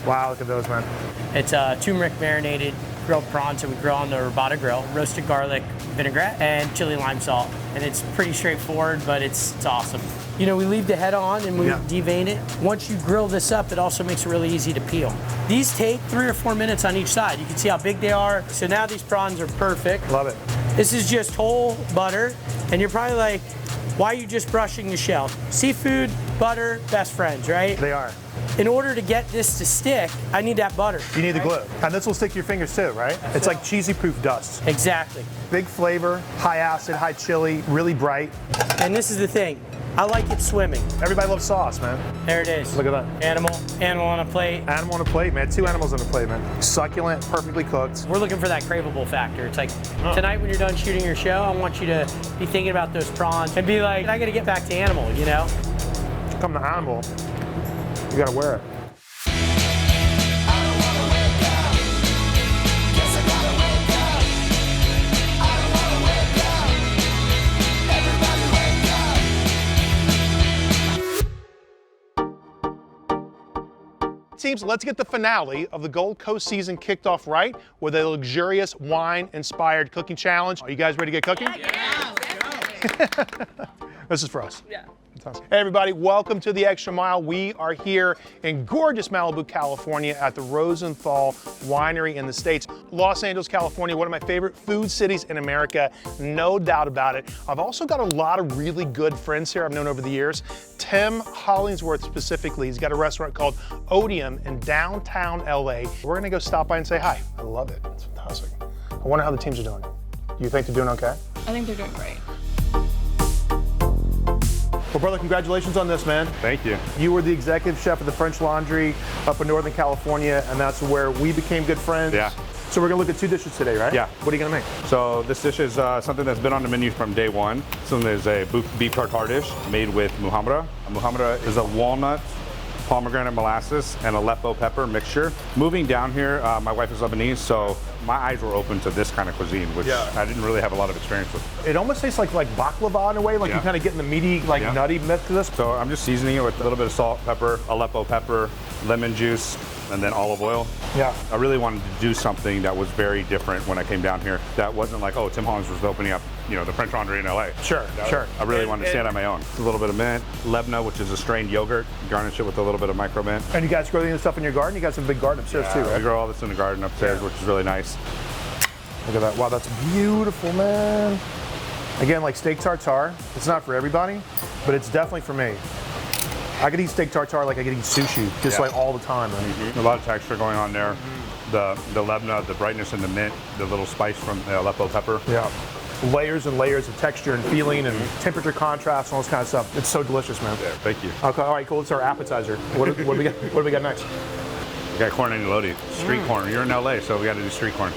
Wow, look at those, man. It's turmeric marinated grilled prawns that we grill on the Robata grill, roasted garlic vinaigrette, and chili lime salt. And it's pretty straightforward, but it's awesome. You know, we leave the head on and we devein it. Once you grill this up, it also makes it really easy to peel. These take 3 or 4 minutes on each side. You can see how big they are. So now these prawns are perfect. Love it. This is just whole butter, and you're probably like, why are you just brushing the shell? Seafood, butter, best friends, right? They are. In order to get this to stick, I need that butter. You need the glue. And this will stick to your fingers too, right? It's like cheesy proof dust. Exactly. Big flavor, high acid, high chili, really bright. And this is the thing. I like it swimming. Everybody loves sauce, man. There it is. Look at that. Animal on a plate. Animal on a plate, man. 2 animals on a plate, man. Succulent, perfectly cooked. We're looking for that craveable factor. It's like, tonight when you're done shooting your show, I want you to be thinking about those prawns and be like, I gotta get back to animal, you know? Come to animal, you gotta wear it. Teams, let's get the finale of the Gold Coast season kicked off right with a luxurious wine-inspired cooking challenge. Are you guys ready to get cooking? Yeah. Let's go. This is for us. Yeah. Hey everybody, welcome to the Extra Mile. We are here in gorgeous Malibu, California at the Rosenthal Winery in the States. Los Angeles, California, one of my favorite food cities in America, no doubt about it. I've also got a lot of really good friends here I've known over the years. Tim Hollingsworth specifically, he's got a restaurant called Odeum in downtown LA. We're gonna go stop by and say hi. I love it, it's fantastic. I wonder how the teams are doing. Do you think they're doing okay? I think they're doing great. Well, brother, congratulations on this, man. Thank you. You were the executive chef of the French Laundry up in Northern California, and that's where we became good friends. Yeah. So we're gonna look at 2 dishes today, right? Yeah. What are you gonna make? So this dish is something that's been on the menu from day one. So there's a beef tartare dish made with muhammara. Muhammara is a walnut, pomegranate molasses, and Aleppo pepper mixture. Moving down here, my wife is Lebanese, so my eyes were open to this kind of cuisine, which I didn't really have a lot of experience with. It almost tastes like baklava in a way, like you kind of get in the meaty, nutty mix to this. So I'm just seasoning it with a little bit of salt, pepper, Aleppo pepper, lemon juice, and then olive oil. Yeah. I really wanted to do something that was very different when I came down here. That wasn't like, oh, Tim Hollins was opening up, you know, the French Laundry in LA. Sure, sure. I really wanted to stand on my own. A little bit of mint, lebna, which is a strained yogurt. Garnish it with a little bit of micro mint. And you guys grow this stuff in your garden? You guys have a big garden upstairs too, right? We grow all this in the garden upstairs, which is really nice. Look at that. Wow, that's beautiful, man. Again, like steak tartare, it's not for everybody, but it's definitely for me. I could eat steak tartare like I could eat sushi, just like all the time. A lot of texture going on there. The lebna, the brightness in the mint, the little spice from the Aleppo pepper. Yeah. Layers and layers of texture and feeling and temperature contrast and all this kind of stuff. It's so delicious, man. Yeah, thank you. Okay, all right, cool. It's our appetizer. What do we got? What do we got next? We got corn agnolotti, street corn. You're in LA, so we got to do street corn.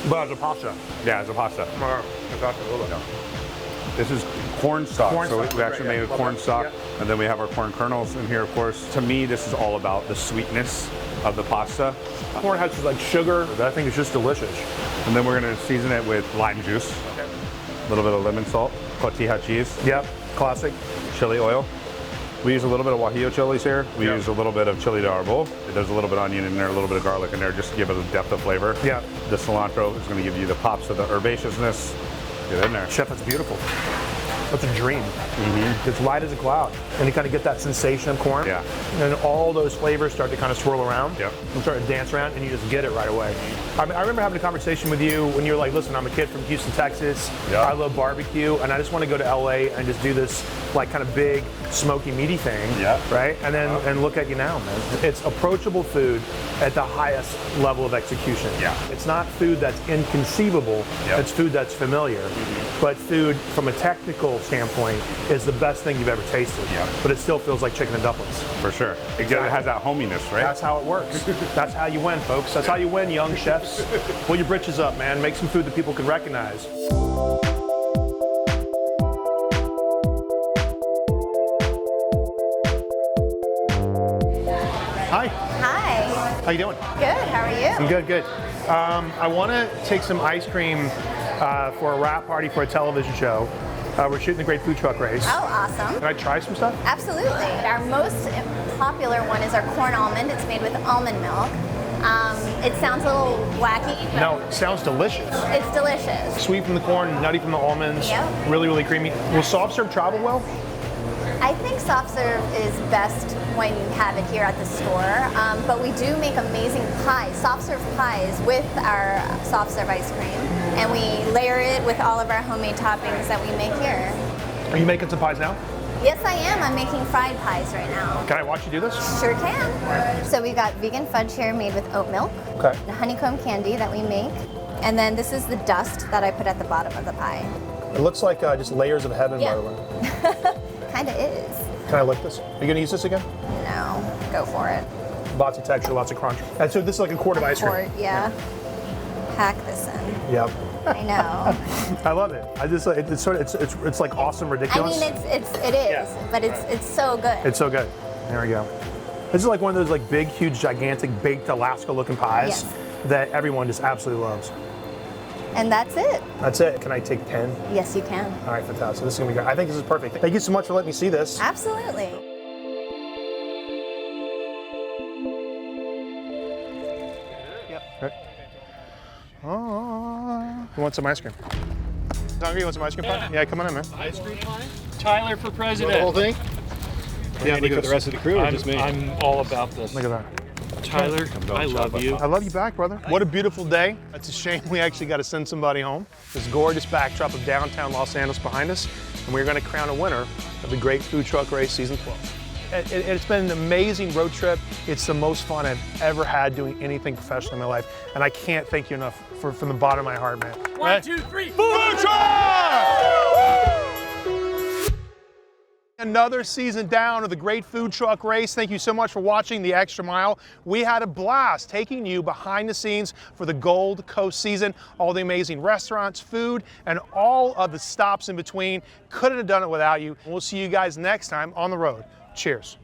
But as a pasta. Yeah, as a pasta. This is corn stock. So we actually made a corn stock, and then we have our corn kernels in here, of course. To me, this is all about the sweetness of the pasta. Corn has like sugar that I think is just delicious. And then we're going to season it with lime juice, a little bit of lemon salt, cotija cheese. Yep, classic. Chili oil. We use a little bit of guajillo chilies here. We use a little bit of chili de arbol. There's a little bit of onion in there, a little bit of garlic in there, just to give it a depth of flavor. Yeah. The cilantro is going to give you the pops of the herbaceousness. Get in there. Chef, that's beautiful. That's a dream. It's light as a cloud. And you kind of get that sensation of corn. Yeah. And all those flavors start to kind of swirl around. Yep. And start to dance around, and you just get it right away. I remember having a conversation with you when you were like, listen, I'm a kid from Houston, Texas. Yeah. I love barbecue, and I just want to go to LA and just do this like kind of big, smoky, meaty thing. Yeah. Right? And then and look at you now, man. It's approachable food at the highest level of execution. Yeah. It's not food that's inconceivable. Yep. It's food that's familiar. But food, from a technical standpoint, is the best thing you've ever tasted. Yeah. But it still feels like chicken and dumplings. For sure. It has that hominess, right? That's how it works. That's how you win, folks. That's how you win, young chefs. Pull your britches up, man. Make some food that people can recognize. Hi. Hi. How you doing? Good. How are you? I'm good, good. I want to take some ice cream for a wrap party for a television show. We're shooting the Great Food Truck Race. Oh, awesome. Can I try some stuff? Absolutely. Our most popular one is our corn almond. It's made with almond milk. It sounds a little wacky, but No, it sounds delicious. it's delicious. Sweet from the corn, nutty from the almonds. Yep. Really, really creamy. Will soft serve travel well? I think soft serve is best when you have it here at the store, but we do make amazing pies, soft serve pies with our soft serve ice cream, and we layer it with all of our homemade toppings that we make here. Are you making some pies now? Yes, I am. I'm making fried pies right now. Can I watch you do this? Sure can. So we got vegan fudge here made with oat milk, Okay. the honeycomb candy that we make, and then this is the dust that I put at the bottom of the pie. It looks like just layers of heaven, by the way. Kinda is. Can I lick this? Are you gonna use this again? No, go for it. Lots of texture, lots of crunch. And so this is like a quart of ice cream. Quart, yeah. Pack this in. Yep. I know. I love it. I just it's sort of it's like awesome, I ridiculous. mean, it is, but it's so good. It's so good. There we go. This is like one of those like big, huge, gigantic, baked Alaska-looking pies Yes. that everyone just absolutely loves. And that's it. That's it. Can I take 10? Yes, you can. All right, fantastic. This is gonna be great. I think this is perfect. Thank you so much for letting me see this. Absolutely. Right. Who wants some ice cream? Hungry? You want some ice cream pie? Yeah, come on in, man. Ice cream pie? Tyler for The president. whole thing? Yeah, look at for the rest of the crew or just me? I'm all about this. Look at that. Tyler, I love you. I love you back, brother. What a beautiful day. It's a shame we actually got to send somebody home. This gorgeous backdrop of downtown Los Angeles behind us, and we're going to crown a winner of the Great Food Truck Race Season 12. It's been an amazing road trip. It's the most fun I've ever had doing anything professional in my life, and I can't thank you enough from the bottom of my heart, man. 1, 2, 3. Food Truck! Another season down of the Great Food Truck Race. Thank you so much for watching The Extra Mile. We had a blast taking you behind the scenes for the Gold Coast season. All the amazing restaurants, food, and all of the stops in between. Couldn't have done it without you. We'll see you guys next time on the road. Cheers.